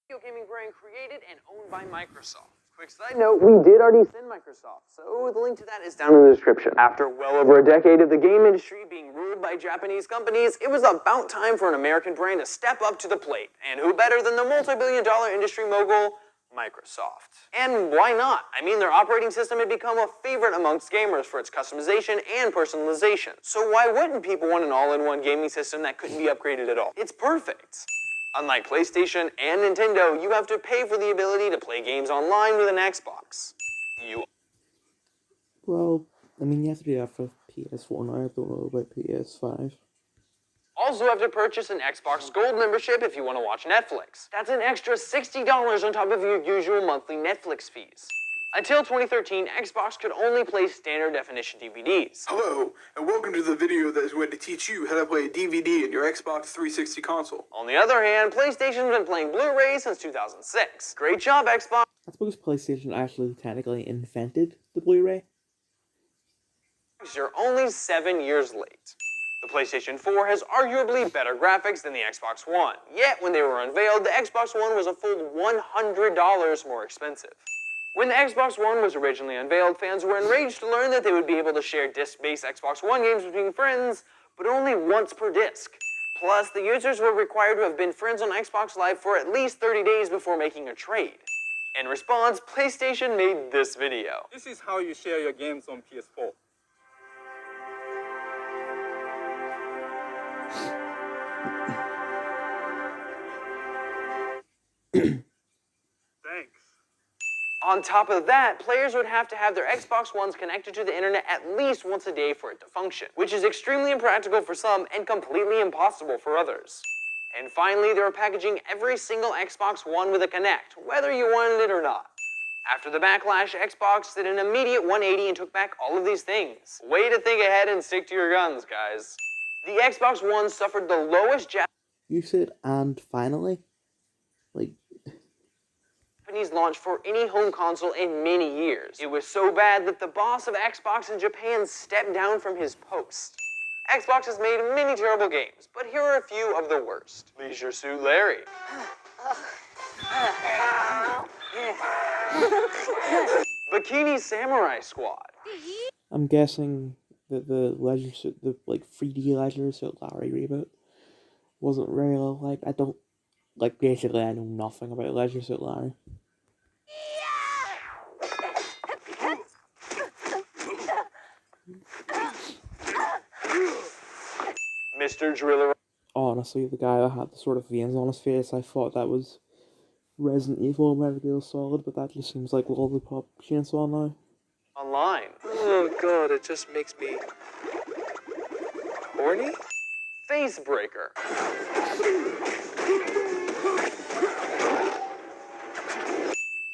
video gaming brand created and owned by Microsoft. Quick side note, we did already send Microsoft, so the link to that is down in the description. After well over a decade of the game industry being ruled by Japanese companies, it was about time for an American brand to step up to the plate. And who better than the multi-billion-dollar industry mogul, Microsoft. And why not? I mean, their operating system had become a favorite amongst gamers for its customization and personalization. So why wouldn't people want an all-in-one gaming system that couldn't be upgraded at all? It's perfect. Unlike PlayStation and Nintendo, you have to pay for the ability to play games online with an Xbox. Well, I mean, you have to do that for PS4 now. I don't know about PS5. Also have to purchase an Xbox Gold membership if you want to watch Netflix. That's an extra $60 on top of your usual monthly Netflix fees. Until 2013, Xbox could only play standard definition DVDs. Hello, and welcome to the video that is going to teach you how to play a DVD in your Xbox 360 console. On the other hand, PlayStation's been playing Blu-ray since 2006. Great job, Xbox! I suppose PlayStation actually technically invented the Blu-ray. You're only 7 years late. The PlayStation 4 has arguably better graphics than the Xbox One. Yet, when they were unveiled, the Xbox One was a full $100 more expensive. When the Xbox One was originally unveiled, fans were enraged to learn that they would be able to share disc-based Xbox One games between friends, but only once per disc. Plus, the users were required to have been friends on Xbox Live for at least 30 days before making a trade. In response, PlayStation made this video. This is how you share your games on PS4. Thanks. On top of that, players would have to have their Xbox Ones connected to the internet at least once a day for it to function, which is extremely impractical for some and completely impossible for others. And finally, they were packaging every single Xbox One with a Kinect, whether you wanted it or not. After the backlash, Xbox did an immediate 180 and took back all of these things. Way to think ahead and stick to your guns, guys. The Xbox One suffered the lowest You said, and finally? Like... Japanese launch for any home console in many years. It was so bad that the boss of Xbox in Japan stepped down from his post. Xbox has made many terrible games, but here are a few of the worst. Leisure Suit Larry. Bikini Samurai Squad. I'm guessing that the Leisure Suit, the 3D Leisure Suit Larry reboot wasn't real. Basically I know nothing about Leisure Suit Larry. Mr. Driller. Honestly, the guy that had the sort of veins on his face, I thought that was Resident Evil Metal Gear Solid, but that just seems like Lollipop Chainsaw now. Online. Oh god, it just makes me... horny? Facebreaker.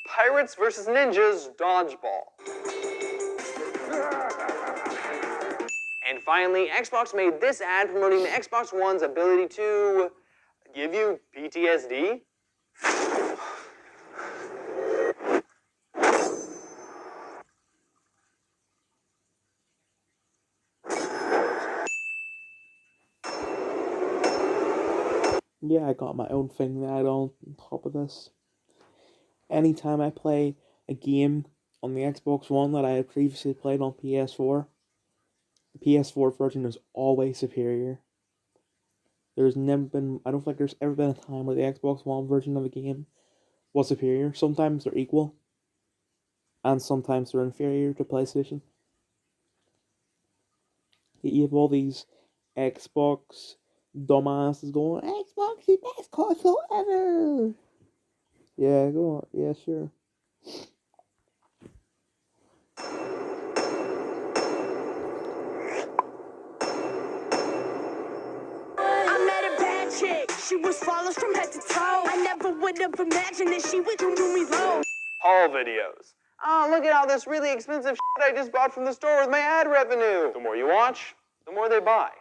Pirates vs. Ninjas Dodgeball. And finally, Xbox made this ad promoting the Xbox One's ability to give you PTSD. Yeah, I got my own thing to add on top of this. Anytime I play a game on the Xbox One that I had previously played on PS4, the PS4 version is always superior. There's never been, I don't think there's ever been a time where the Xbox One version of a game was superior. Sometimes they're equal, and sometimes they're inferior to PlayStation. You have all these Xbox dumbasses going, Xbox the best console ever! Yeah, go on. Yeah, sure. She was flawless from head to toe. I never would have imagined that she would do me low. Haul videos. Oh, look at all this really expensive shit I just bought from the store with my ad revenue. The more you watch, the more they buy.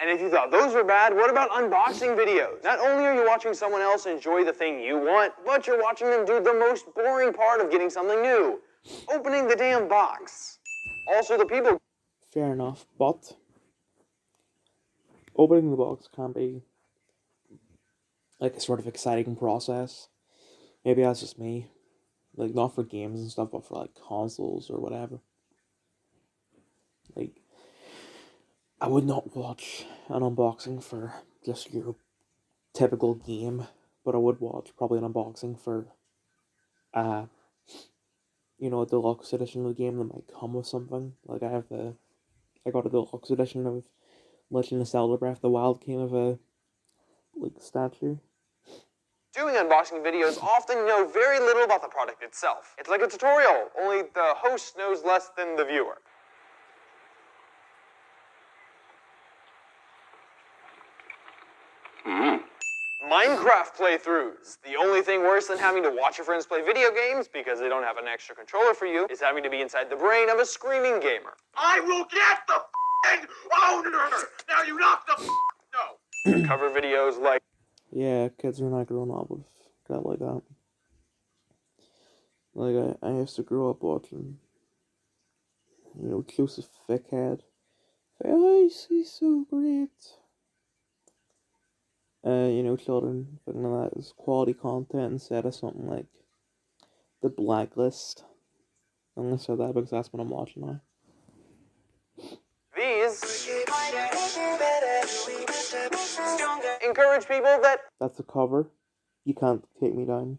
And if you thought those were bad, what about unboxing videos? Not only are you watching someone else enjoy the thing you want, but you're watching them do the most boring part of getting something new. Opening the damn box. Also, the people... Fair enough, but opening the box can be like a sort of exciting process. Maybe that's just me. Like, not for games and stuff, but for, like, consoles or whatever. Like, I would not watch an unboxing for just your typical game, but I would watch probably an unboxing for, you know, a deluxe edition of the game that might come with something. Like, I got a deluxe edition of Legend of Zelda Breath of the Wild, came with a, like, statue. Doing unboxing videos often know very little about the product itself. It's like a tutorial, only the host knows less than the viewer. Minecraft playthroughs. The only thing worse than having to watch your friends play video games because they don't have an extra controller for you is having to be inside the brain of a screaming gamer. I will get the f***ing owner! Now you knock the no! Cover videos like, Yeah, kids are not growing up with crap like that. Like, I used to grow up watching, you know, Joseph Thickhead. Ice is so great. You know, children thinking of that as quality content instead of something like The Blacklist. I'm gonna say that because that's what I'm watching now. these encourage people that That's the cover. You can't take me down.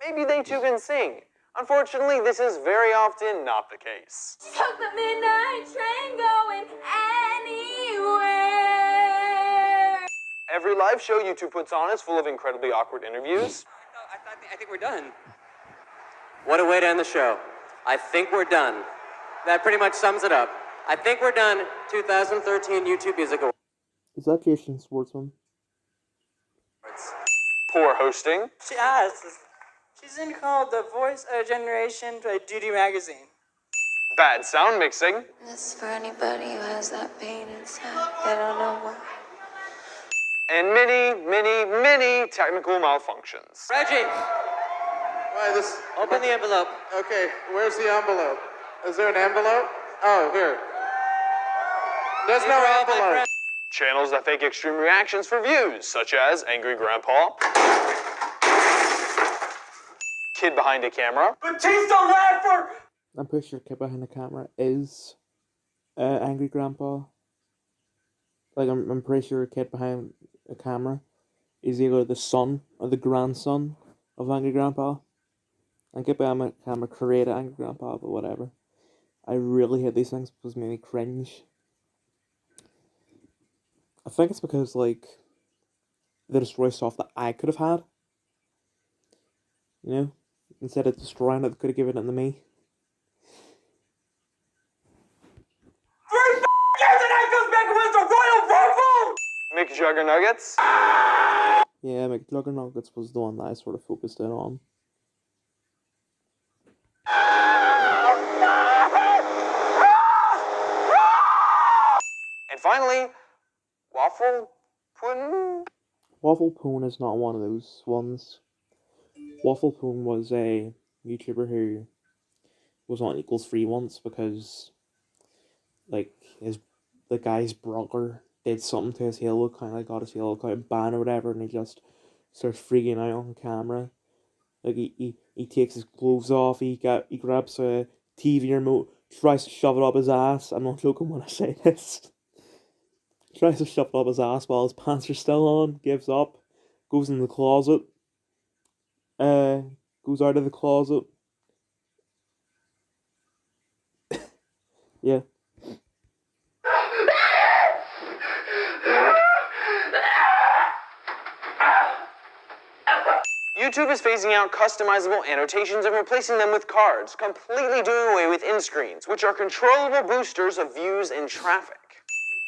maybe they too can sing. Unfortunately, this is very often not the case. Took the midnight train going anywhere. Every live show YouTube puts on is full of incredibly awkward interviews. I think we're done. What a way to end the show. I think we're done. That pretty much sums it up. I think we're done. 2013 YouTube Music Awards. Is that Jason Schwartzman? Poor hosting. She has. She's in called The Voice Generation by Duty Magazine. Bad sound mixing. This is for anybody who has that pain inside. They don't know why. And many technical malfunctions. Reggie, Why this? open the envelope. Okay, where's the envelope? Is there an envelope? Oh, here. There's no envelope. Channels that fake extreme reactions for views, such as Angry Grandpa, Kid Behind a Camera, Batista Radford! I'm pretty sure kid behind the camera is Angry Grandpa. Like, I'm pretty sure kid behind the camera is either the son or the grandson of Angry Grandpa. And kid behind the camera created Angry Grandpa, but whatever. I really hate these things because they make me cringe. I think it's because, like, they destroy stuff that I could have had. You know? Instead of destroying it, they could have given it to me. 3 years and I comes back with the Royal Rumble! McJuggernuggets, Yeah, McJuggernuggets was the one that I sort of focused in on. and finally, Waffle Pudding. Waffle Poon is not one of those ones. Waffle Poon was a YouTuber who was on Equals Free once because, like, the guy's brother did something to his Halo account, like got his Halo account banned or whatever, and he just starts freaking out on camera. Like, he takes his clothes off, he grabs a TV remote, tries to shove it up his ass. I'm not joking when I say this. Tries to shove it up his ass while his pants are still on, gives up, goes in the closet, goes out of the closet. Yeah. YouTube is phasing out customizable annotations and replacing them with cards, completely doing away with end screens, which are controllable boosters of views and traffic.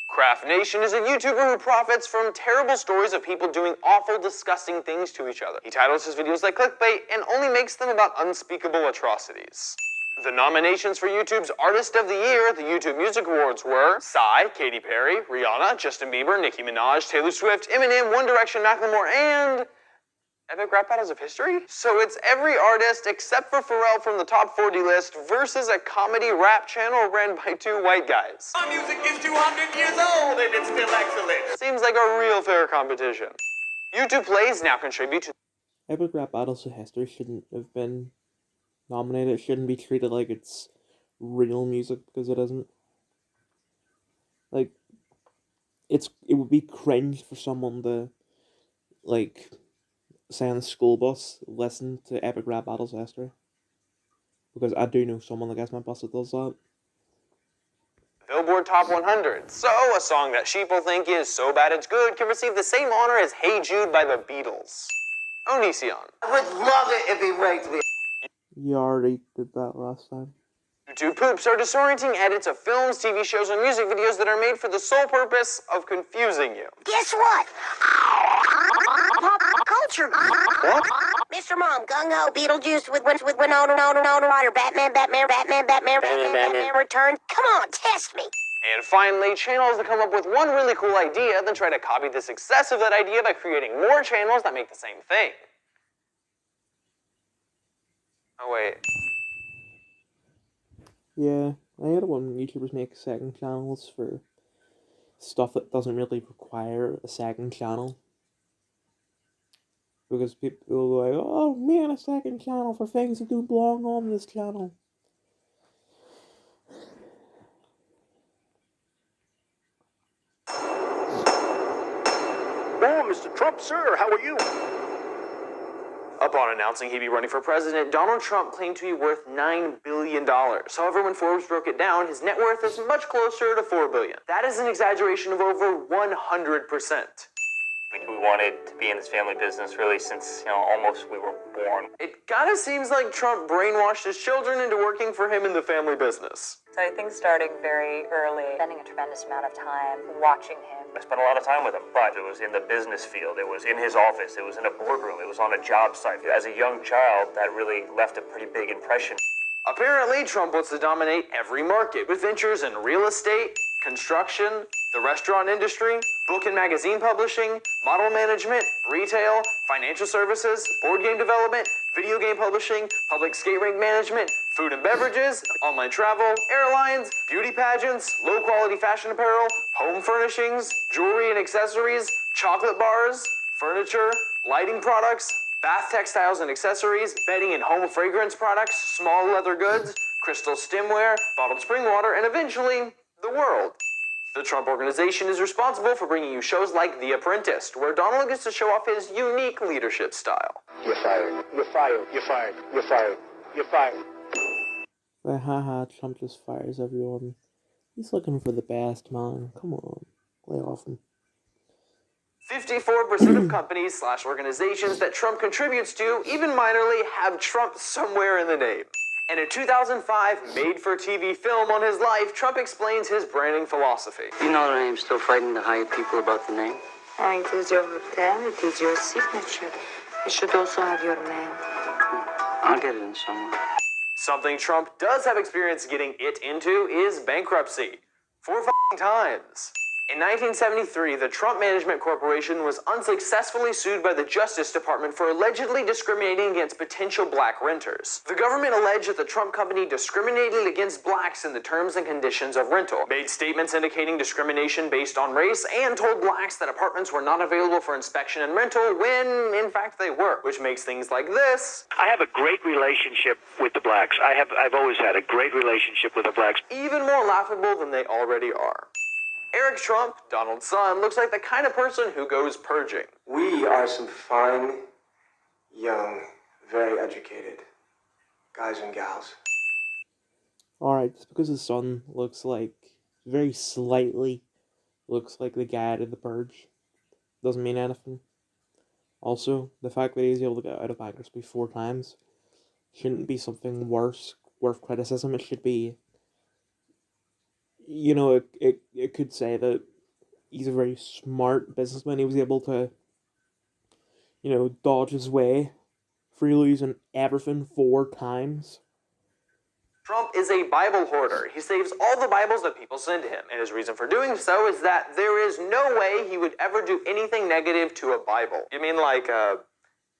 Craft Nation is a YouTuber who profits from terrible stories of people doing awful, disgusting things to each other. He titles his videos like clickbait and only makes them about unspeakable atrocities. The nominations for YouTube's Artist of the Year at the YouTube Music Awards were Psy, Katy Perry, Rihanna, Justin Bieber, Nicki Minaj, Taylor Swift, Eminem, One Direction, Macklemore, and Epic Rap Battles of History? So it's every artist except for Pharrell from the top 40 list versus a comedy rap channel ran by 2 white guys. Our music is 200 years old and it's still excellent. Seems like a real fair competition. YouTube Plays now contribute to Epic Rap Battles of History shouldn't have been nominated. It shouldn't be treated like it's real music, because it isn't. Like, it would be cringe for someone to, like, say on the school bus, listen to Epic Rap Battles of History. Because I do know someone that gets my bus that does that. Billboard Top 100. So, a song that sheeple think is so bad it's good can receive the same honor as Hey Jude by the Beatles. Onision. I would love it if he raped me. You already did that last time. YouTube poops are disorienting edits of films, TV shows, and music videos that are made for the sole purpose of confusing you. Guess what? Pop culture. What? Mr. Mom, Gung Ho, Beetlejuice with Winona Ryder, Batman Returns. Come on, test me. And finally, channels that come up with one really cool idea, then try to copy the success of that idea by creating more channels that make the same thing. Oh, wait. Yeah, I hate it when YouTubers make second channels for stuff that doesn't really require a second channel. Because people are like, oh man, a second channel for things that don't belong on this channel. Oh, Mr. Trump, sir, how are you? Upon announcing he'd be running for president, Donald Trump claimed to be worth $9 billion. However, when Forbes broke it down, his net worth is much closer to $4 billion. That is an exaggeration of over 100%. We wanted to be in this family business really since, almost we were born. It kinda seems like Trump brainwashed his children into working for him in the family business. So I think starting very early, spending a tremendous amount of time watching him. I spent a lot of time with him, but it was in the business field, it was in his office, it was in a boardroom, it was on a job site. As a young child, that really left a pretty big impression. Apparently, Trump wants to dominate every market, with ventures in real estate, construction, the restaurant industry, book and magazine publishing, model management, retail, financial services, board game development, video game publishing, public skate rink management, food and beverages, online travel, airlines, beauty pageants, low-quality fashion apparel, home furnishings, jewelry and accessories, chocolate bars, furniture, lighting products, bath textiles and accessories, bedding and home fragrance products, small leather goods, crystal stemware, bottled spring water, and eventually, the world. The Trump Organization is responsible for bringing you shows like The Apprentice, where Donald gets to show off his unique leadership style. You're fired. You're fired. You're fired. You're fired. You're fired. But haha, Trump just fires everyone. He's looking for the best, man. Come on. Lay off him. 54% of companies/organizations that Trump contributes to, even minorly, have Trump somewhere in the name. In a 2005 made-for-TV film on his life, Trump explains his branding philosophy. You know that I am still fighting to hire people about the name? It is your hotel, it is your signature. You should also have your name. I'll get it in somewhere. Something Trump does have experience getting it into is bankruptcy. 4 times. In 1973, the Trump Management Corporation was unsuccessfully sued by the Justice Department for allegedly discriminating against potential black renters. The government alleged that the Trump company discriminated against blacks in the terms and conditions of rental, made statements indicating discrimination based on race, and told blacks that apartments were not available for inspection and rental when, in fact, they were, which makes things like this. I have a great relationship with the blacks. I've always had a great relationship with the blacks. Even more laughable than they already are. Eric Trump, Donald's son, looks like the kind of person who goes purging. We are some fine, young, very educated guys and gals. Alright, just because his son looks like, very slightly, looks like the guy out of The Purge, doesn't mean anything. Also, the fact that he's able to get out of bankruptcy 4 times shouldn't be something worth criticism. It should be, it could say that he's a very smart businessman. He was able to, dodge his way through losing everything 4 times. Trump is a Bible hoarder. He saves all the Bibles that people send to him, and his reason for doing so is that there is no way he would ever do anything negative to a Bible. You mean like,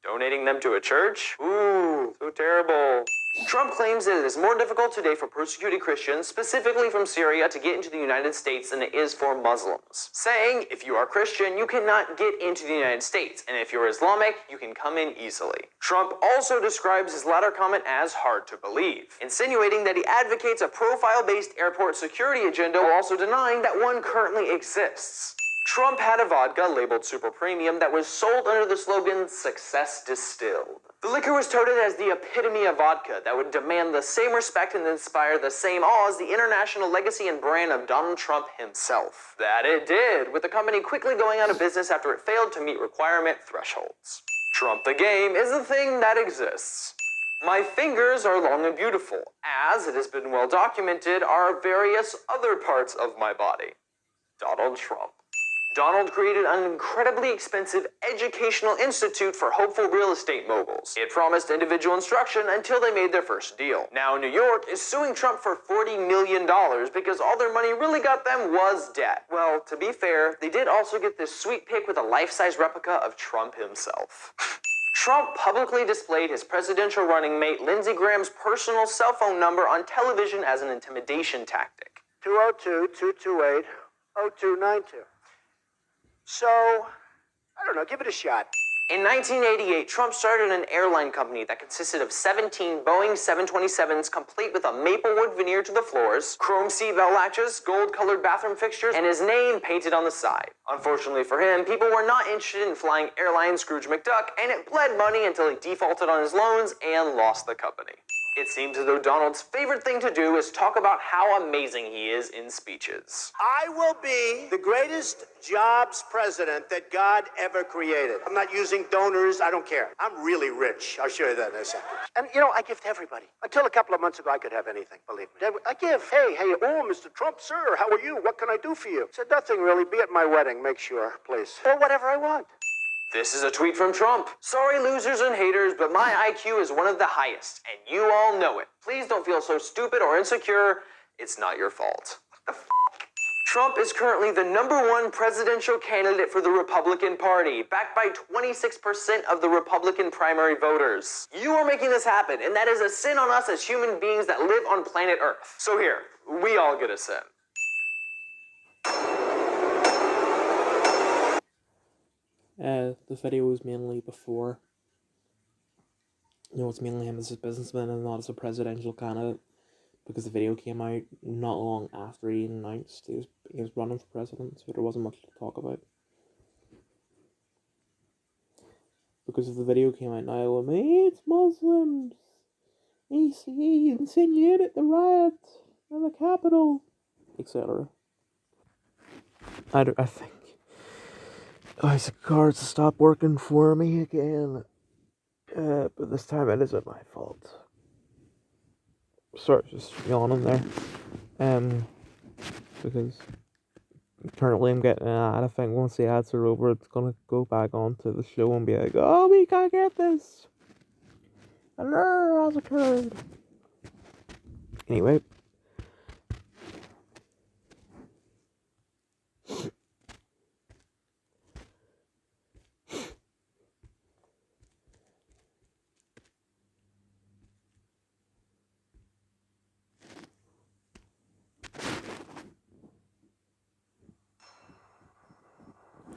donating them to a church? Ooh, so terrible. Trump claims that it is more difficult today for persecuted Christians, specifically from Syria, to get into the United States than it is for Muslims, saying if you are Christian, you cannot get into the United States, and if you're Islamic, you can come in easily. Trump also describes his latter comment as hard to believe, insinuating that he advocates a profile-based airport security agenda while also denying that one currently exists. Trump had a vodka labeled Super Premium that was sold under the slogan, "Success Distilled." The liquor was touted as the epitome of vodka that would demand the same respect and inspire the same awe as the international legacy and brand of Donald Trump himself. That it did, with the company quickly going out of business after it failed to meet requirement thresholds. Trump the game is a thing that exists. My fingers are long and beautiful, as it has been well documented are various other parts of my body. Donald Trump. Donald created an incredibly expensive educational institute for hopeful real estate moguls. It promised individual instruction until they made their first deal. Now New York is suing Trump for $40 million because all their money really got them was debt. Well, to be fair, they did also get this sweet pic with a life-size replica of Trump himself. Trump publicly displayed his presidential running mate Lindsey Graham's personal cell phone number on television as an intimidation tactic. 202-228-0292. So, I don't know, give it a shot. In 1988, Trump started an airline company that consisted of 17 Boeing 727s complete with a maplewood veneer to the floors, chrome seatbelt latches, gold-colored bathroom fixtures, and his name painted on the side. Unfortunately for him, people were not interested in flying airline Scrooge McDuck, and it bled money until he defaulted on his loans and lost the company. It seems as though Donald's favorite thing to do is talk about how amazing he is in speeches. I will be the greatest jobs president that God ever created. I'm not using donors, I don't care. I'm really rich. I'll show you that in a second. And you know, I give to everybody. Until a couple of months ago, I could have anything, believe me. I give, hey, oh, Mr. Trump, sir, how are you? What can I do for you? I said, nothing really, be at my wedding, make sure, please. Or whatever I want. This is a tweet from Trump. Sorry, losers and haters, but my IQ is one of the highest, and you all know it. Please don't feel so stupid or insecure. It's not your fault. What the f***? Trump is currently the #1 presidential candidate for the Republican Party, backed by 26% of the Republican primary voters. You are making this happen, and that is a sin on us as human beings that live on planet Earth. So here, we all get a sin. The video was mainly before. It's mainly him as a businessman and not as a presidential candidate, because the video came out not long after he announced he was running for president, so there wasn't much to talk about. Because if the video came out now, it hates Muslims. He insinuated the riot in the Capitol, etc. I think the cards stopped working for me again. But this time it isn't my fault. Sorry, just yawning there. Because currently I'm getting an ad. I think once the ads are over, it's gonna go back onto the show and be like, oh, we can't get this. An error has occurred. Anyway.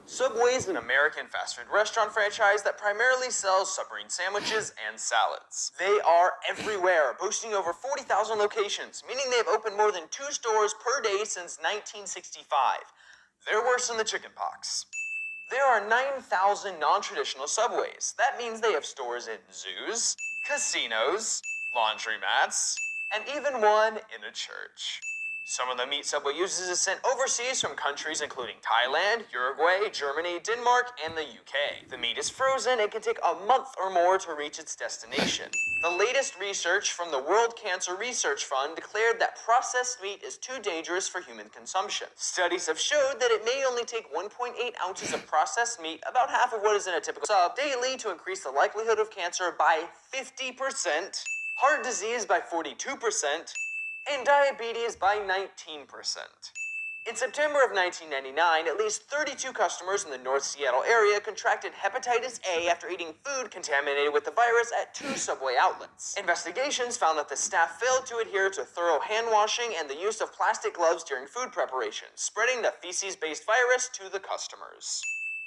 Subway is an American fast food restaurant franchise that primarily sells submarine sandwiches and salads. They are everywhere, boasting over 40,000 locations, meaning they have opened more than 2 stores per day since 1965. They're worse than the chickenpox. There are 9,000 non-traditional Subways. That means they have stores in zoos, casinos, laundromats, and even one in a church. Some of the meat Subway uses is sent overseas from countries including Thailand, Uruguay, Germany, Denmark, and the UK. The meat is frozen and can take a month or more to reach its destination. The latest research from the World Cancer Research Fund declared that processed meat is too dangerous for human consumption. Studies have showed that it may only take 1.8 ounces of processed meat, about half of what is in a typical sub, daily to increase the likelihood of cancer by 50%, heart disease by 42%, and diabetes by 19%. In September of 1999, at least 32 customers in the North Seattle area contracted hepatitis A after eating food contaminated with the virus at 2 Subway outlets. Investigations found that the staff failed to adhere to thorough hand washing and the use of plastic gloves during food preparation, spreading the feces-based virus to the customers.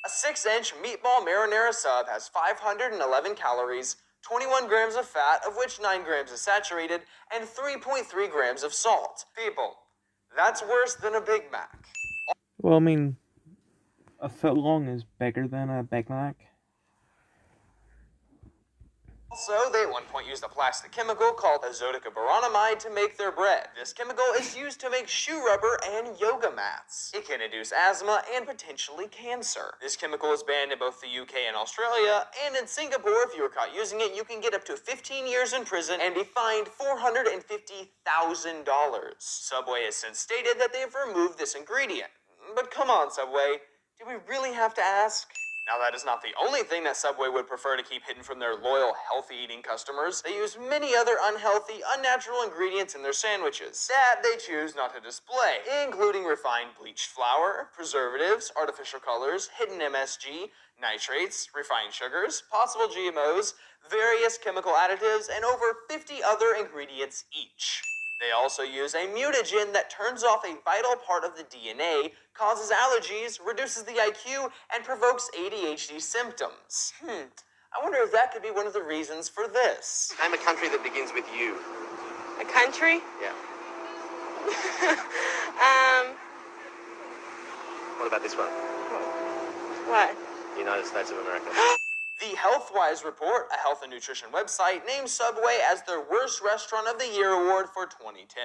A 6-inch meatball marinara sub has 511 calories, 21 grams of fat, of which 9 grams is saturated, and 3.3 grams of salt. People, that's worse than a Big Mac. Well, I mean, a foot long is bigger than a Big Mac. Also, they at one point used a plastic chemical called azoticabronamide to make their bread. This chemical is used to make shoe rubber and yoga mats. It can induce asthma and potentially cancer. This chemical is banned in both the UK and Australia, and in Singapore, if you are caught using it, you can get up to 15 years in prison and be fined $450,000. Subway has since stated that they have removed this ingredient. But come on, Subway, do we really have to ask? Now, that is not the only thing that Subway would prefer to keep hidden from their loyal, healthy-eating customers. They use many other unhealthy, unnatural ingredients in their sandwiches that they choose not to display, including refined bleached flour, preservatives, artificial colors, hidden MSG, nitrates, refined sugars, possible GMOs, various chemical additives, and over 50 other ingredients each. They also use a mutagen that turns off a vital part of the DNA, causes allergies, reduces the IQ, and provokes ADHD symptoms. I wonder if that could be one of the reasons for this. I'm a country that begins with you. A country? Yeah. What about this one? What? United States of America. The HealthWise report, a health and nutrition website, named Subway as their Worst Restaurant of the Year award for 2010.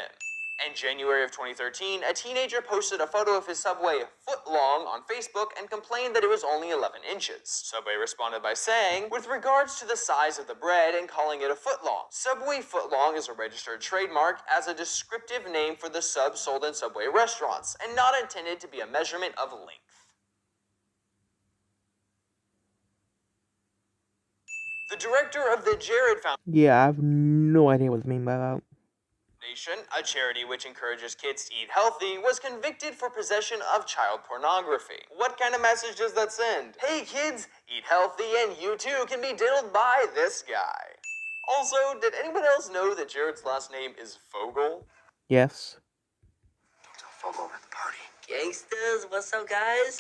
In January of 2013, a teenager posted a photo of his Subway footlong on Facebook and complained that it was only 11 inches. Subway responded by saying, with regards to the size of the bread and calling it a footlong, Subway footlong is a registered trademark as a descriptive name for the sub sold in Subway restaurants and not intended to be a measurement of length. The director of the Jared Foundation, Yeah, I have no idea what they mean by that. a charity which encourages kids to eat healthy, was convicted for possession of child pornography. What kind of message does that send? Hey kids, eat healthy and you too can be diddled by this guy. Also, did anyone else know that Jared's last name is Fogel? Yes. Don't tell Fogel at the party. Gangsters, what's up, guys?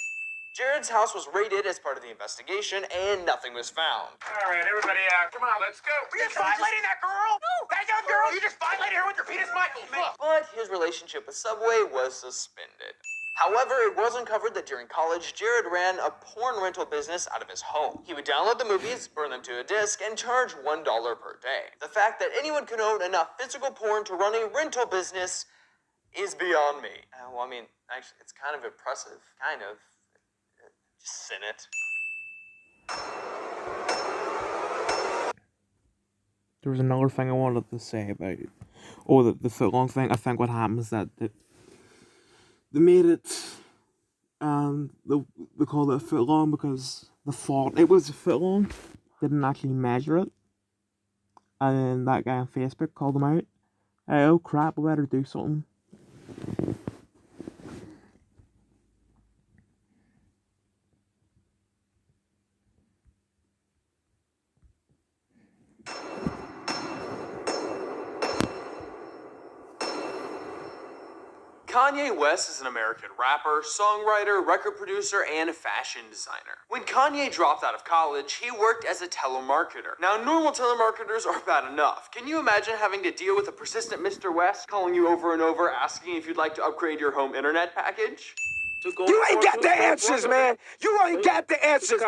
Jared's house was raided as part of the investigation, and nothing was found. All right, everybody, come on, let's go. Were you violating that girl? No. That young girl? You just violated her with your penis, Michael. But his relationship with Subway was suspended. However, it was uncovered that during college, Jared ran a porn rental business out of his home. He would download the movies, burn them to a disc, and charge $1 per day. The fact that anyone could own enough physical porn to run a rental business is beyond me. Well, I mean, actually, it's kind of impressive. Kind of. Just sin it. There was another thing I wanted to say about it. Oh, the footlong thing. I think what happened is that they made it, they called it a footlong because they thought it was a footlong. Didn't actually measure it. And then that guy on Facebook called them out. Hey, oh crap, we better do something. Kanye West is an American rapper, songwriter, record producer, and fashion designer. When Kanye dropped out of college, he worked as a telemarketer. Now, normal telemarketers are bad enough. Can you imagine having to deal with a persistent Mr. West calling you over and over asking if you'd like to upgrade your home internet package? You ain't got the answers, man. You ain't got the answers.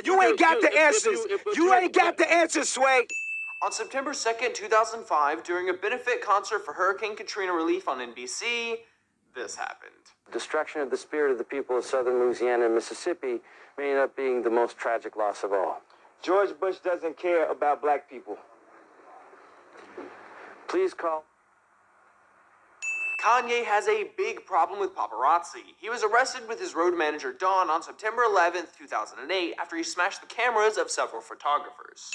You ain't got the answers. You ain't got the answers, Sway. On September 2nd, 2005, during a benefit concert for Hurricane Katrina relief on NBC, this happened. Destruction of the spirit of the people of southern Louisiana and Mississippi may end up being the most tragic loss of all. George Bush doesn't care about black people. Please call. Kanye has a big problem with paparazzi. He was arrested with his road manager Dawn on September 11th, 2008 after he smashed the cameras of several photographers.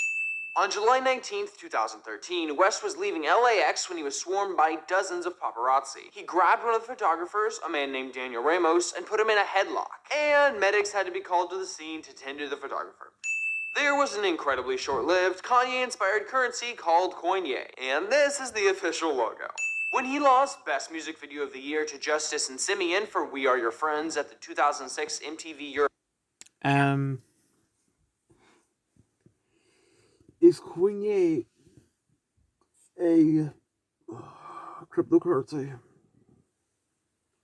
On July 19th, 2013, West was leaving LAX when he was swarmed by dozens of paparazzi. He grabbed one of the photographers, a man named Daniel Ramos, and put him in a headlock, and medics had to be called to the scene to tend to the photographer. There was an incredibly short-lived Kanye-inspired currency called Kanye, and this is the official logo. When he lost Best Music Video of the Year to Justice and Simeon for We Are Your Friends at the 2006 MTV Europe. Is Kanye a cryptocurrency?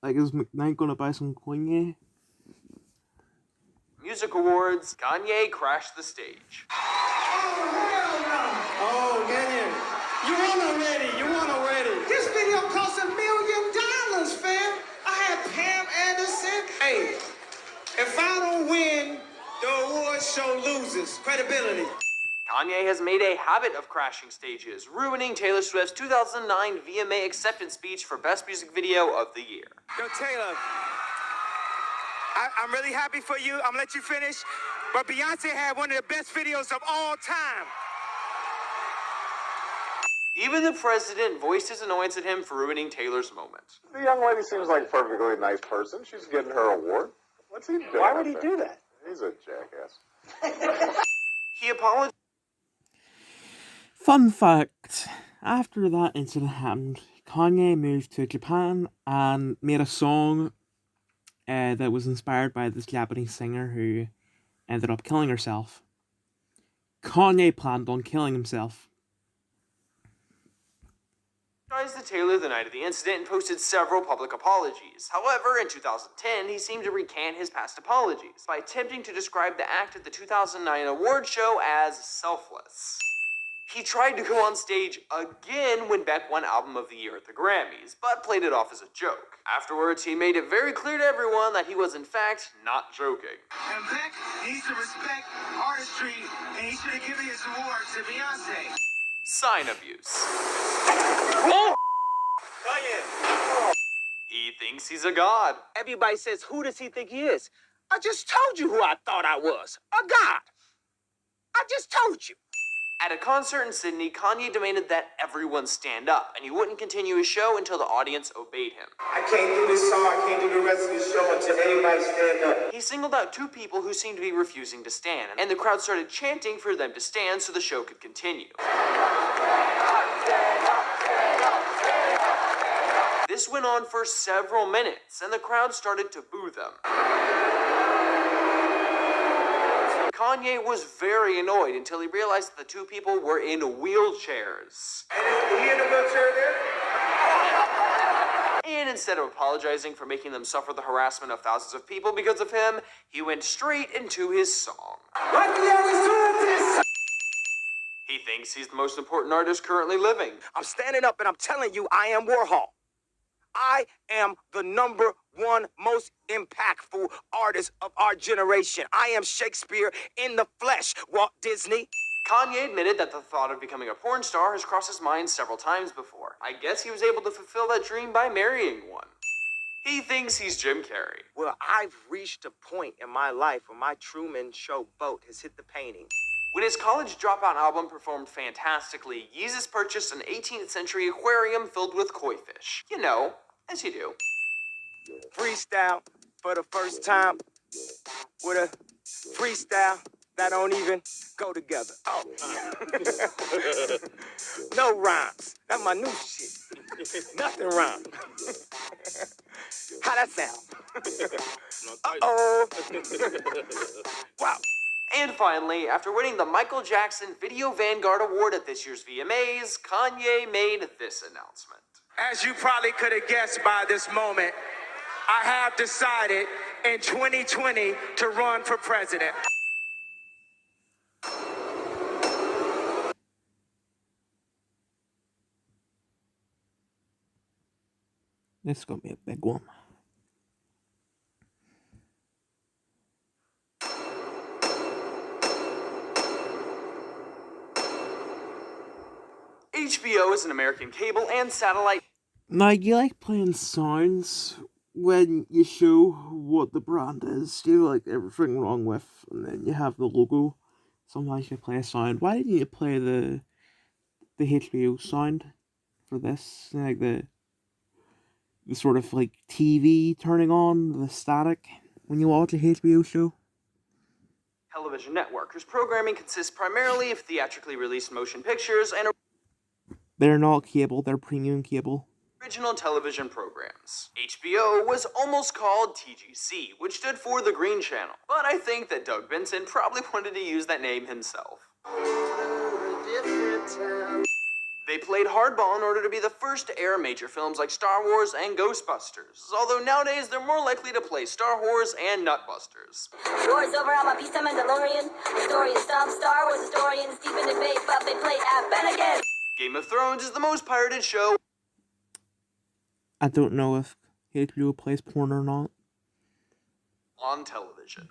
Like, is McKnight gonna buy some Kanye? Music Awards, Kanye crashed the stage. Oh, man, you won already. This video cost $1 million, fam. I had Pam Anderson. Hey, if I don't win, the award show loses credibility. Kanye has made a habit of crashing stages, ruining Taylor Swift's 2009 VMA acceptance speech for Best Music Video of the Year. Yo, Taylor, I'm really happy for you. I'm gonna let you finish. But Beyonce had one of the best videos of all time. Even the president voiced his annoyance at him for ruining Taylor's moment. The young lady seems like a perfectly nice person. She's getting her award. What's he doing? Why would he do that? He's a jackass. He apologized. Fun fact, after that incident happened, Kanye moved to Japan and made a song that was inspired by this Japanese singer who ended up killing herself. Kanye planned on killing himself. To Taylor the night of the incident and posted several public apologies. However, in 2010, he seemed to recant his past apologies by attempting to describe the act at the 2009 award show as selfless. He tried to go on stage again when Beck won Album of the Year at the Grammys, but played it off as a joke. Afterwards, he made it very clear to everyone that he was in fact not joking. And Beck needs to respect artistry, and he should have given his award to Beyonce. Sign abuse. Oh! He thinks he's a god. Everybody says, who does he think he is? I just told you who I thought I was. A god. I just told you. At a concert in Sydney, Kanye demanded that everyone stand up, and he wouldn't continue his show until the audience obeyed him. I can't do this song, I can't do the rest of the show until everybody stand up. He singled out two people who seemed to be refusing to stand, and the crowd started chanting for them to stand so the show could continue. This went on for several minutes, and the crowd started to boo them. Kanye was very annoyed until he realized that the two people were in wheelchairs. And is he in a wheelchair there? And instead of apologizing for making them suffer the harassment of thousands of people because of him, he went straight into his song. What the hell is doing this? He thinks he's the most important artist currently living. I'm standing up and I'm telling you, I am Warhol. I am the #1 most impactful artist of our generation. I am Shakespeare in the flesh, Walt Disney. Kanye admitted that the thought of becoming a porn star has crossed his mind several times before. I guess he was able to fulfill that dream by marrying one. He thinks he's Jim Carrey. Well, I've reached a point in my life where my Truman Show boat has hit the painting. When his college dropout album performed fantastically, Yeezus purchased an 18th century aquarium filled with koi fish. You know, as you do. Freestyle for the first time with a freestyle that don't even go together. Oh. No rhymes. That's my new shit. Nothing rhymes. How that sound? Uh-oh. Wow. And finally, after winning the Michael Jackson Video Vanguard Award at this year's VMAs, Kanye made this announcement. As you probably could have guessed by this moment, I have decided in 2020 to run for president. This is gonna be a big one. HBO is an American cable and satellite. Now, you like playing sounds when you show what the brand is. You like everything wrong with, and then you have the logo. Sometimes you play a sound. Why didn't you play the HBO sound for this? Like the sort of like TV turning on, the static when you watch a HBO show? Television network, whose programming consists primarily of theatrically released motion pictures and They're not cable, they're premium cable. original television programs. HBO was almost called TGC, which stood for the Green Channel, but I think that Doug Benson probably wanted to use that name himself. They played hardball in order to be the first to air major films like Star Wars and Ghostbusters, although nowadays they're more likely to play Star Wars and Nutbusters. War's over, I'm a piece of Mandalorian. Historians stomp Star Wars historians deep in debate, but they play at Ben again. Game of Thrones is the most pirated show. I don't know if HBO plays porn or not. On television.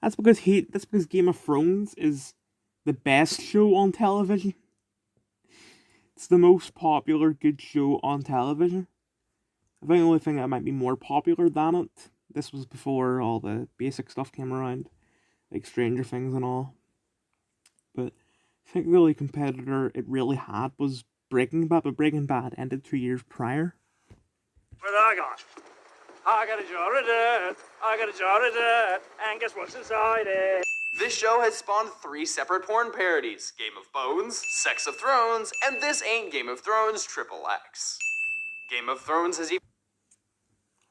That's because Game of Thrones is the best show on television. It's the most popular good show on television. I think the only thing that might be more popular than it, this was before all the basic stuff came around, like Stranger Things and all. But I think the only competitor it really had was Breaking Bad, but Breaking Bad ended 2 years prior. Where I got? I got a jar of dirt. I got a jar of dirt. And guess what's inside it? This show has spawned 3 separate porn parodies: Game of Bones, Sex of Thrones, and This Ain't Game of Thrones XXX. Game of Thrones has even...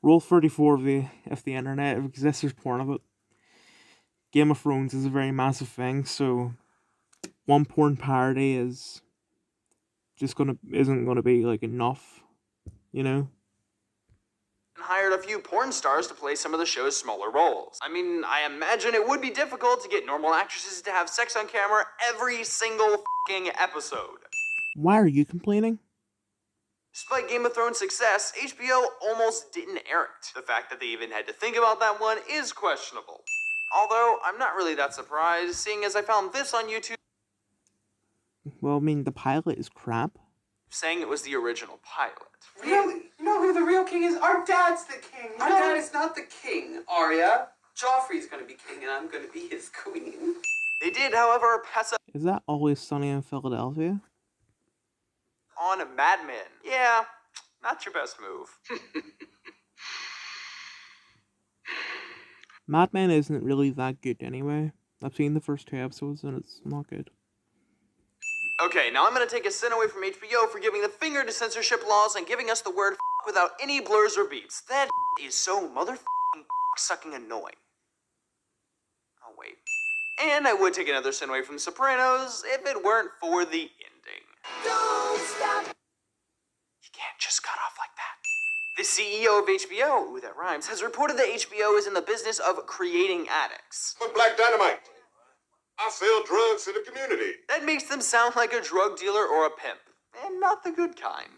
Rule 34 of the internet, if it exists, there's porn of it. Game of Thrones is a very massive thing, so one porn parody isn't gonna be like enough, you know? hired a few porn stars to play some of the show's smaller roles. I mean, I imagine it would be difficult to get normal actresses to have sex on camera every single f***ing episode. Why are you complaining? Despite Game of Thrones' success, HBO almost didn't air it. The fact that they even had to think about that one is questionable. Although, I'm not really that surprised, seeing as I found this on YouTube Well, I mean, the pilot is crap. saying it was the original pilot. Really? You know who the real king is? Our dad's the king. Our dad is not the king, Arya. Joffrey's gonna be king and I'm gonna be his queen. They did, however, pass up Is that Always Sunny in Philadelphia? on Mad Men. Yeah, not your best move. Mad Men isn't really that good anyway. I've seen the first 2 episodes and it's not good. Okay, now I'm gonna take a sin away from HBO for giving the finger to censorship laws and giving us the word f without any blurs or beeps. That is so motherfucking sucking annoying. Oh, wait. And I would take another sin away from The Sopranos if it weren't for the ending. Don't stop. You can't just cut off like that. The CEO of HBO, ooh, that rhymes, has reported that HBO is in the business of creating addicts. I'm Black Dynamite. I sell drugs to the community. That makes them sound like a drug dealer or a pimp, and not the good kind.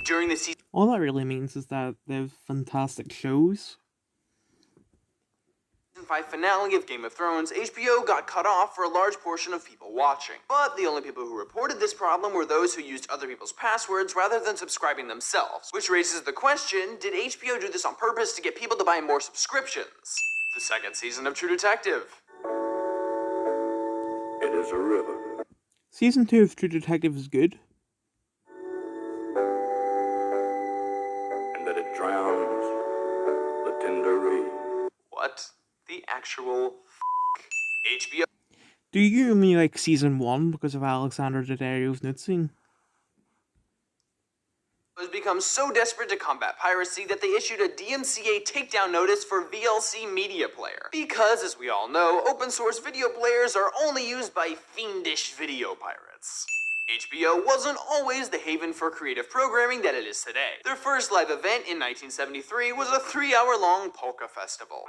During the season All that really means is that they have fantastic shows. 5 finale of Game of Thrones, HBO got cut off for a large portion of people watching. But the only people who reported this problem were those who used other people's passwords rather than subscribing themselves. Which raises the question, did HBO do this on purpose to get people to buy more subscriptions? The second season of True Detective. It is a river. Season 2 of True Detective is good. And that it drowns the tender reed. What the actual HBO Do you mean like season 1 because of Alexander Daddario's nude scene? has become so desperate to combat piracy that they issued a DMCA takedown notice for VLC Media Player. Because, as we all know, open source video players are only used by fiendish video pirates. HBO wasn't always the haven for creative programming that it is today. Their first live event in 1973 was a 3-hour-long polka festival.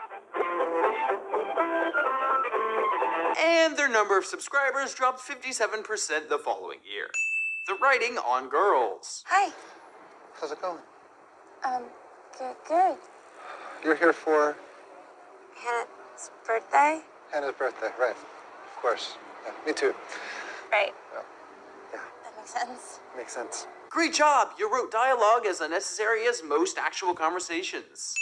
And their number of subscribers dropped 57% the following year. The writing on girls. Hi. How's it going? Good. You're here for Hannah's birthday? Hannah's birthday, right? Of course. Yeah, me too. Right. Yeah, That makes sense. makes sense. Great job! You wrote dialogue as unnecessary as most actual conversations.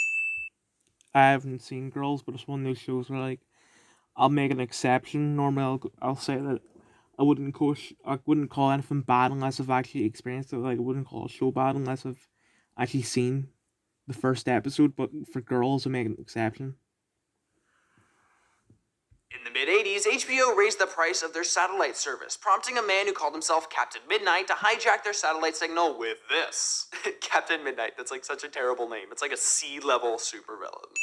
I haven't seen Girls, but it's one of those shows where, like, I'll make an exception. Normally, I'll say that I wouldn't call anything bad unless I've actually experienced it. Like, I wouldn't call a show bad unless I've actually seen the first episode. But for Girls, I make an exception. In the mid-80s, HBO raised the price of their satellite service, prompting a man who called himself Captain Midnight to hijack their satellite signal with this. Captain Midnight, that's like such a terrible name. It's like a C-level supervillain.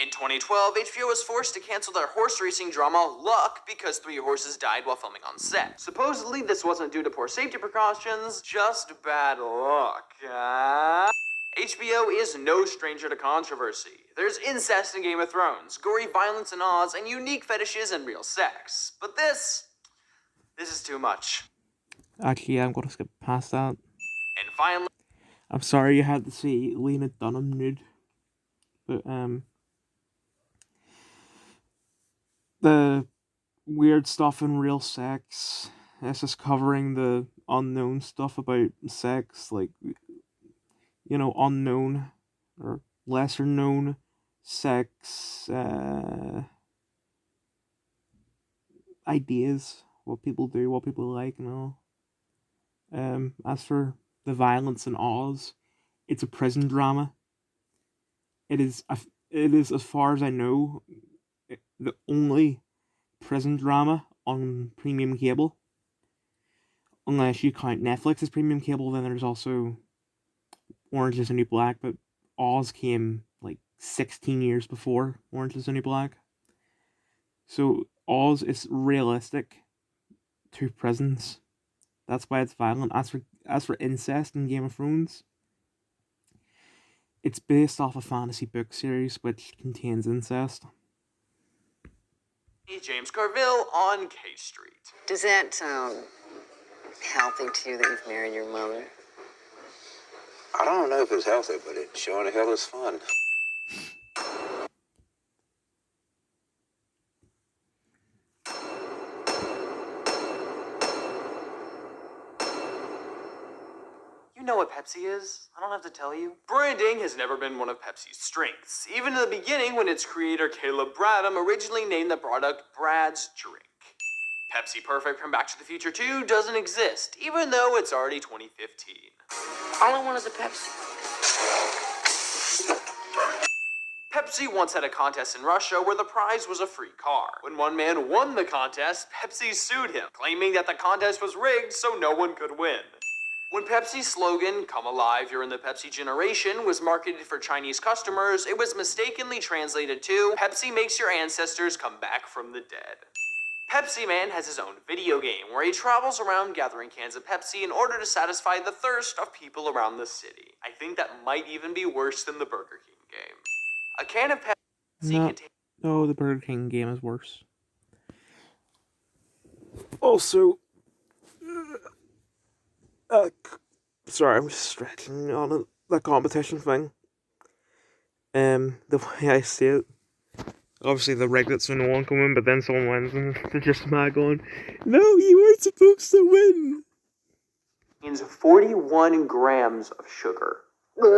In 2012, HBO was forced to cancel their horse racing drama Luck because 3 horses died while filming on set. Supposedly, this wasn't due to poor safety precautions, just bad luck. HBO is no stranger to controversy. There's incest in Game of Thrones, gory violence in Oz, and unique fetishes and real sex. But this is too much. Actually, yeah, I'm gonna skip past that. And finally, I'm sorry you had to see Lena Dunham nude, but the weird stuff in real sex. It's just covering the unknown stuff about sex, like, you know, unknown or lesser known sex ideas, what people do, what people like, and all. As for the violence in Oz, it's a prison drama. It is, as far as I know, the only prison drama on premium cable. Unless you count Netflix as premium cable, then there's also Orange is the New Black, but Oz came like 16 years before Orange is the New Black. So Oz is realistic to prisons. That's why it's violent. As for incest in Game of Thrones, it's based off a fantasy book series which contains incest. James Carville on K Street. Does that sound healthy to you that you've married your mother? I don't know if it's healthy, but it sure the hell is fun. You know what Pepsi is? I don't have to tell you. Branding has never been one of Pepsi's strengths, even in the beginning when its creator Caleb Bradham originally named the product Brad's Drink. Pepsi Perfect from Back to the Future 2 doesn't exist, even though it's already 2015. All I want is a Pepsi. Pepsi once had a contest in Russia where the prize was a free car. When one man won the contest, Pepsi sued him, claiming that the contest was rigged so no one could win. When Pepsi's slogan, "Come alive, you're in the Pepsi generation," was marketed for Chinese customers, it was mistakenly translated to, "Pepsi makes your ancestors come back from the dead." Pepsi Man has his own video game where he travels around gathering cans of Pepsi in order to satisfy the thirst of people around the city. I think that might even be worse than the Burger King game. A can of Pepsi contains... No, the Burger King game is worse. Also, sorry, I'm just stretching on the competition thing. The way I see it, obviously the reglets when no one come in, but then someone wins, and they're just mad going, "No, you weren't supposed to win." Contains 41 grams of sugar. What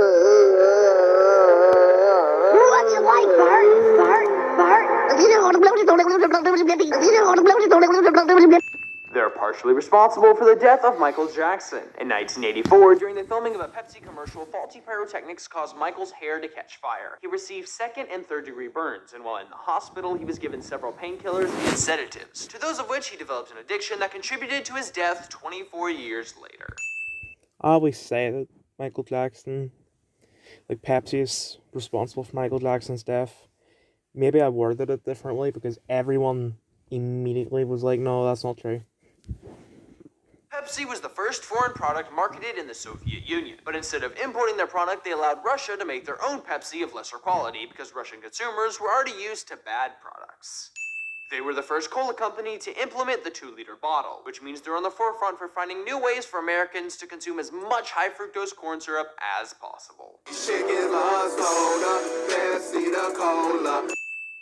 you like, Bart? Bart? They're partially responsible for the death of Michael Jackson. In 1984, during the filming of a Pepsi commercial, faulty pyrotechnics caused Michael's hair to catch fire. He received 2nd and 3rd degree burns, and while in the hospital, he was given several painkillers and sedatives, to those of which he developed an addiction that contributed to his death 24 years later. I always say that Michael Jackson, like Pepsi is responsible for Michael Jackson's death. Maybe I worded it differently because everyone immediately was like, no, that's not true. Pepsi was the first foreign product marketed in the Soviet Union, but instead of importing their product, they allowed Russia to make their own Pepsi of lesser quality because Russian consumers were already used to bad products. They were the first cola company to implement the 2-liter bottle, which means they're on the forefront for finding new ways for Americans to consume as much high-fructose corn syrup as possible.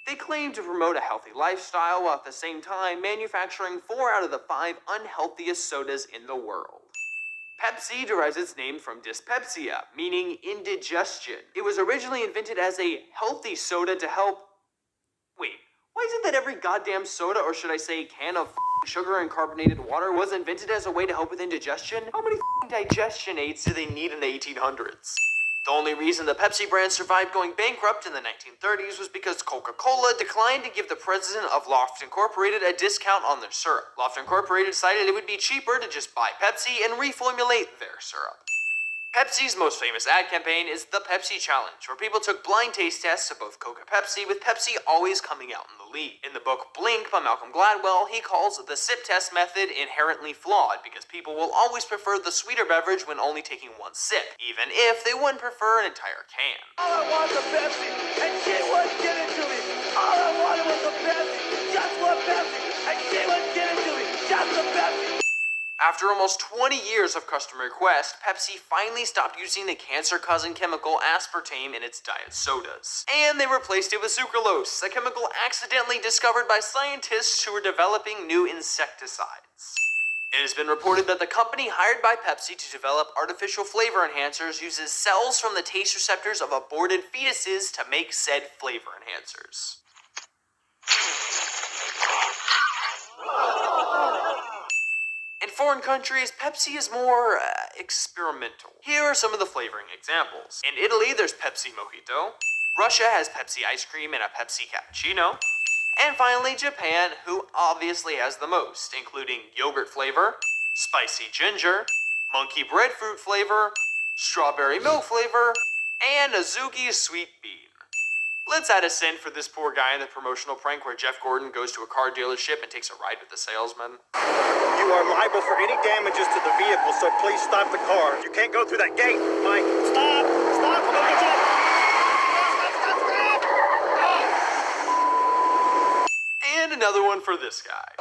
They claim to promote a healthy lifestyle while at the same time manufacturing 4 out of the 5 unhealthiest sodas in the world. Pepsi derives its name from dyspepsia, meaning indigestion. It was originally invented as a healthy soda to help... Wait, why is it that every goddamn soda, or should I say can of sugar and carbonated water, was invented as a way to help with indigestion? How many digestion aids do they need in the 1800s? The only reason the Pepsi brand survived going bankrupt in the 1930s was because Coca-Cola declined to give the president of Loft Incorporated a discount on their syrup. Loft Incorporated decided it would be cheaper to just buy Pepsi and reformulate their syrup. Pepsi's most famous ad campaign is the Pepsi Challenge, where people took blind taste tests of both Coke and Pepsi, with Pepsi always coming out in the lead. In the book Blink by Malcolm Gladwell, he calls the sip test method inherently flawed because people will always prefer the sweeter beverage when only taking one sip, even if they wouldn't prefer an entire can. All I want was a Pepsi, and she wouldn't give it to me. All I wanted was a Pepsi, just one Pepsi, and she wouldn't give it to me, just a Pepsi. After almost 20 years of customer request, Pepsi finally stopped using the cancer-causing chemical aspartame in its diet sodas. And they replaced it with sucralose, a chemical accidentally discovered by scientists who were developing new insecticides. It has been reported that the company hired by Pepsi to develop artificial flavor enhancers uses cells from the taste receptors of aborted fetuses to make said flavor enhancers. In foreign countries, Pepsi is more experimental. Here are some of the flavoring examples. In Italy, there's Pepsi Mojito. Russia has Pepsi ice cream and a Pepsi cappuccino. And finally, Japan, who obviously has the most, including yogurt flavor, spicy ginger, monkey breadfruit flavor, strawberry milk flavor, and Azuki sweet bean. Let's add a sin for this poor guy in the promotional prank where Jeff Gordon goes to a car dealership and takes a ride with the salesman. You are liable for any damages to the vehicle, so please stop the car. You can't go through that gate, Mike. Stop! Stop! I'm gonna get you. And another one for this guy.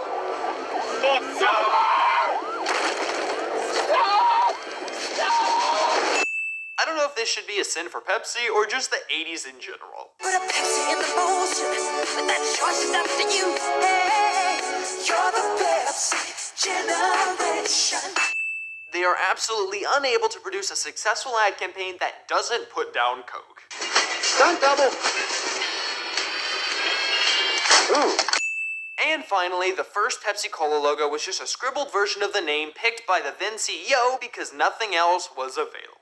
I don't know if this should be a sin for Pepsi or just the 80s in general. Put a Pepsi in the motion, but that choice is up to you. Hey, you're the Pepsi generation. They are absolutely unable to produce a successful ad campaign that doesn't put down Coke. Stunt double! Ooh. And finally, the first Pepsi Cola logo was just a scribbled version of the name picked by the then CEO because nothing else was available.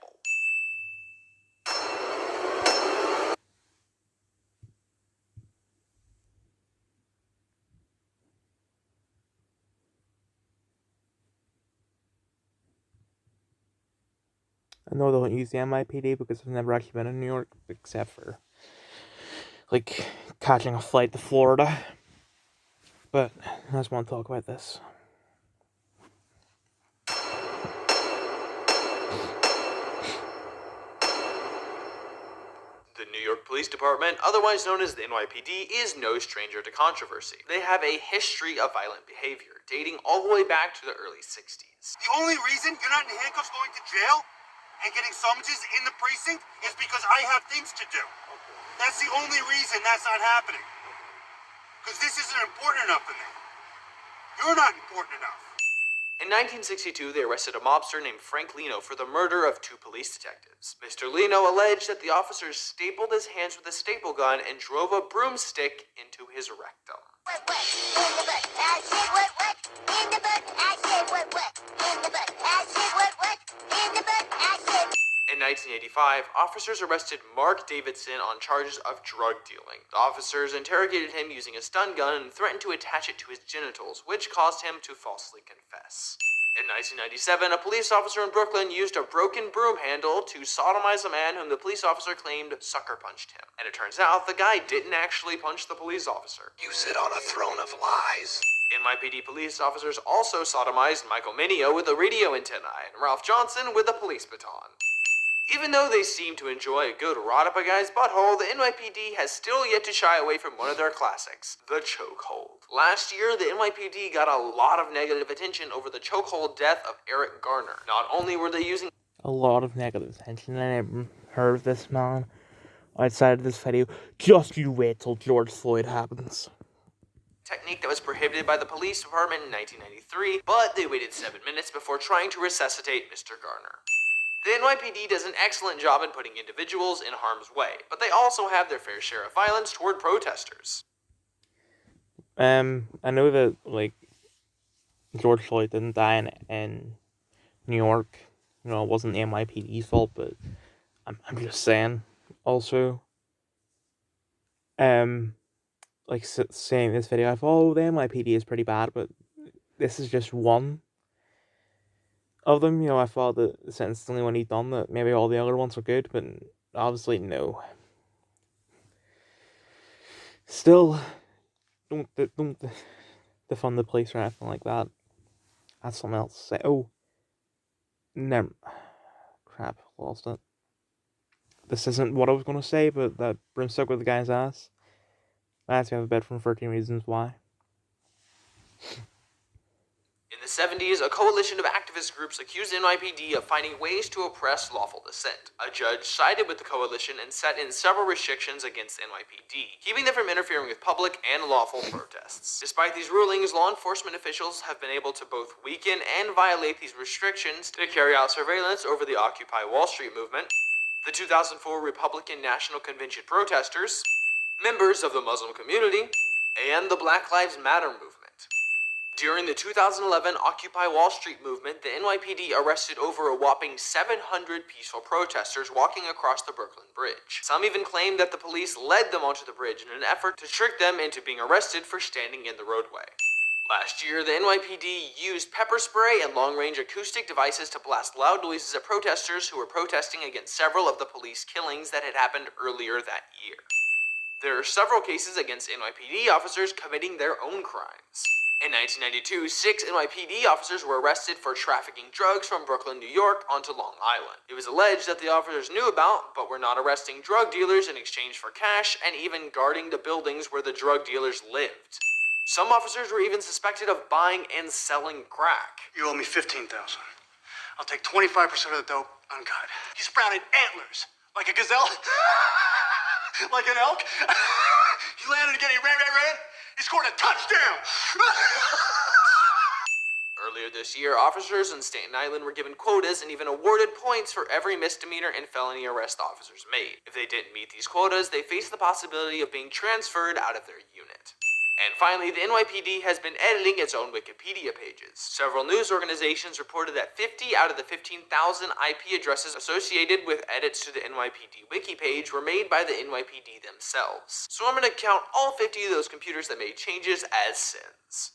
I know they don't use the NYPD because I've never actually been in New York, except for, like, catching a flight to Florida. But I just want to talk about this. The New York Police Department, otherwise known as the NYPD, is no stranger to controversy. They have a history of violent behavior, dating all the way back to the early 60s. The only reason you're not in handcuffs going to jail and getting summonses in the precinct is because I have things to do. That's the only reason that's not happening. Because this isn't important enough to me. You're not important enough. In 1962, they arrested a mobster named Frank Lino for the murder of two police detectives. Mr. Lino alleged that the officers stapled his hands with a staple gun and drove a broomstick into his rectum. In 1985, officers arrested Mark Davidson on charges of drug dealing. The officers interrogated him using a stun gun and threatened to attach it to his genitals, which caused him to falsely confess. In 1997, a police officer in Brooklyn used a broken broom handle to sodomize a man whom the police officer claimed sucker punched him. And it turns out the guy didn't actually punch the police officer. You sit on a throne of lies. NYPD police officers also sodomized Michael Mineo with a radio antenna and Ralph Johnson with a police baton. Even though they seem to enjoy a good rot up a guy's butthole, the NYPD has still yet to shy away from one of their classics, the chokehold. Last year, the NYPD got a lot of negative attention over the chokehold death of Eric Garner. Not only were they using A lot of negative attention. I never heard of this man outside of this video. Just you wait till George Floyd happens. technique that was prohibited by the police department in 1993, but they waited 7 minutes before trying to resuscitate Mr. Garner. The NYPD does an excellent job in putting individuals in harm's way, but they also have their fair share of violence toward protesters. I know that, like, George Floyd didn't die in New York. You know, it wasn't the NYPD's fault, but I'm just saying, also, like, saying in this video, I thought, oh, the NYPD is pretty bad, but this is just one of them. You know, I thought that since the only one he'd done, that maybe all the other ones were good, but obviously, no. Still, don't defund the police or anything like that. That's something else to say. Oh, never. Crap, lost it. This isn't what I was going to say, but that broomstick with the guy's ass. That's have a bed from 13 Reasons Why. In the 70s, a coalition of activist groups accused NYPD of finding ways to oppress lawful dissent. A judge sided with the coalition and set in several restrictions against NYPD, keeping them from interfering with public and lawful protests. Despite these rulings, law enforcement officials have been able to both weaken and violate these restrictions to carry out surveillance over the Occupy Wall Street movement, the 2004 Republican National Convention protesters, members of the Muslim community, and the Black Lives Matter movement. During the 2011 Occupy Wall Street movement, the NYPD arrested over a whopping 700 peaceful protesters walking across the Brooklyn Bridge. Some even claimed that the police led them onto the bridge in an effort to trick them into being arrested for standing in the roadway. Last year, the NYPD used pepper spray and long-range acoustic devices to blast loud noises at protesters who were protesting against several of the police killings that had happened earlier that year. There are several cases against NYPD officers committing their own crimes. In 1992, 6 NYPD officers were arrested for trafficking drugs from Brooklyn, New York onto Long Island. It was alleged that the officers knew about, but were not arresting drug dealers in exchange for cash and even guarding the buildings where the drug dealers lived. Some officers were even suspected of buying and selling crack. You owe me $15,000. I'll take 25% of the dope uncut. He sprouted antlers like a gazelle, like an elk. He landed again. He ran. He scored a touchdown. Earlier this year, officers in Staten Island were given quotas and even awarded points for every misdemeanor and felony arrest officers made. If they didn't meet these quotas, they faced the possibility of being transferred out of their unit. And finally, the NYPD has been editing its own Wikipedia pages. Several news organizations reported that 50 out of the 15,000 IP addresses associated with edits to the NYPD wiki page were made by the NYPD themselves. So I'm going to count all 50 of those computers that made changes as sins.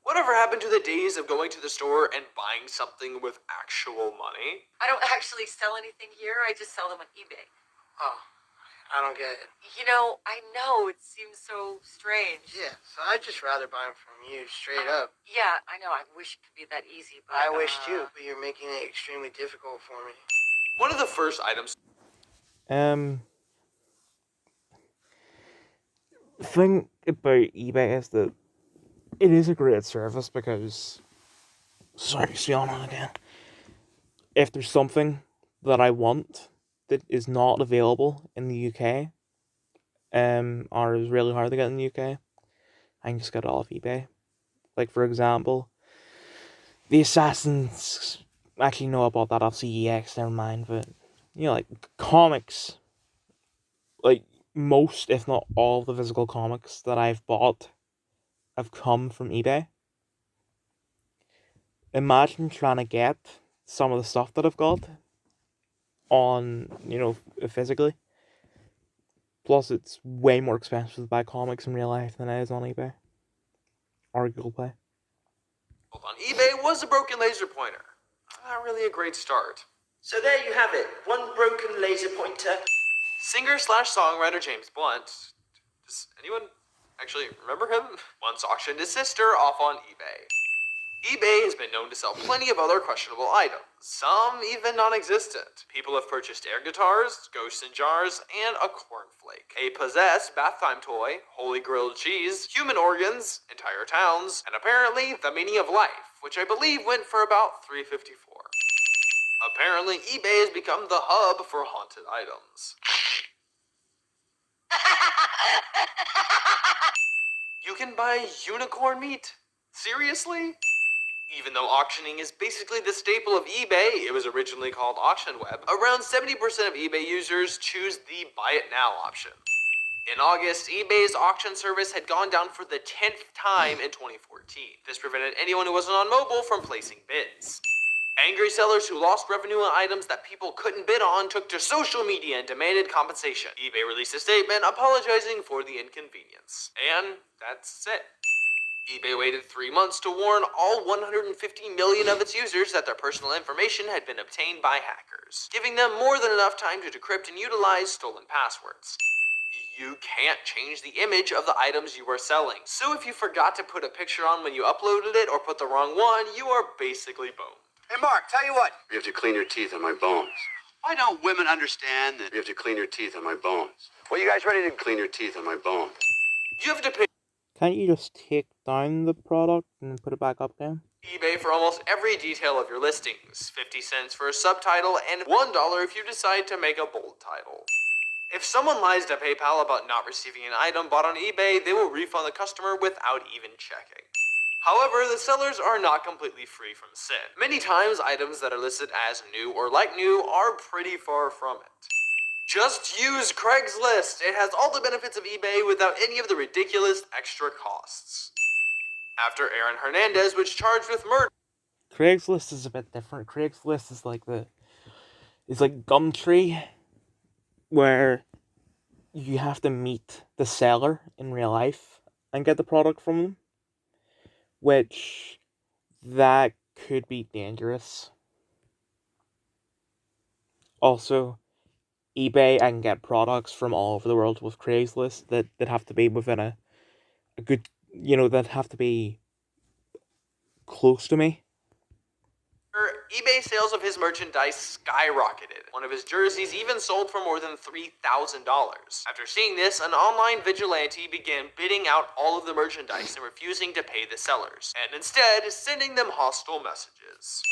Whatever happened to the days of going to the store and buying something with actual money? I don't actually sell anything here. I just sell them on eBay. Oh, I don't get it. You know, I know it seems so strange. Yeah, so I'd just rather buy them from you straight up. Yeah, I know. I wish it could be that easy, but I wish too, but you're making it extremely difficult for me. One of the first items... The thing about eBay is that it is a great service because, sorry, yawning again. If there's something that I want that is not available in the UK, or is really hard to get in the UK, I can just get it off eBay. Like, for example, the Assassins, actually no, I bought that off CEX, never mind, but, you know, like, comics, like, most, if not all, of the physical comics that I've bought have come from eBay. Imagine trying to get some of the stuff that I've got on, you know, physically. Plus, it's way more expensive to buy comics in real life than it is on eBay. Or Google Play. On eBay was a broken laser pointer. Not really a great start. So there you have it. One broken laser pointer. Singer/songwriter James Blunt. Does anyone actually remember him? Once auctioned his sister off on eBay. eBay has been known to sell plenty of other questionable items, some even non-existent. People have purchased air guitars, ghosts in jars, and a cornflake, a possessed bath time toy, holy grilled cheese, human organs, entire towns, and apparently the meaning of life, which I believe went for about $3.54. Apparently, eBay has become the hub for haunted items. You can buy unicorn meat? Seriously? Even though auctioning is basically the staple of eBay, it was originally called Auction Web, around 70% of eBay users choose the buy it now option. In August, eBay's auction service had gone down for the 10th time in 2014. This prevented anyone who wasn't on mobile from placing bids. Angry sellers who lost revenue on items that people couldn't bid on took to social media and demanded compensation. eBay released a statement apologizing for the inconvenience. And that's it. eBay waited 3 months to warn all 150 million of its users that their personal information had been obtained by hackers, giving them more than enough time to decrypt and utilize stolen passwords. You can't change the image of the items you are selling, so if you forgot to put a picture on when you uploaded it or put the wrong one, you are basically boned. Hey, Mark, tell you what. You have to clean your teeth on my bones. Why don't women understand that? You have to clean your teeth on my bones. Well, you guys ready to Clean your teeth on my bones. You have to pay Can't you just take down the product and put it back up again? eBay for almost every detail of your listings, 50 cents for a subtitle, and $1 if you decide to make a bold title. If someone lies to PayPal about not receiving an item bought on eBay, they will refund the customer without even checking. However, the sellers are not completely free from sin. Many times, items that are listed as new or like new are pretty far from it. Just use Craigslist. It has all the benefits of eBay without any of the ridiculous extra costs. After Aaron Hernandez was charged with murder. Craigslist is a bit different. Craigslist is like Gumtree, where you have to meet the seller in real life and get the product from them, which that could be dangerous. Also, eBay, I can get products from all over the world. With Craigslist, that have to be within a good, that have to be close to me. eBay sales of his merchandise skyrocketed. One of his jerseys even sold for more than $3,000. After seeing this, an online vigilante began bidding out all of the merchandise and refusing to pay the sellers, and instead sending them hostile messages.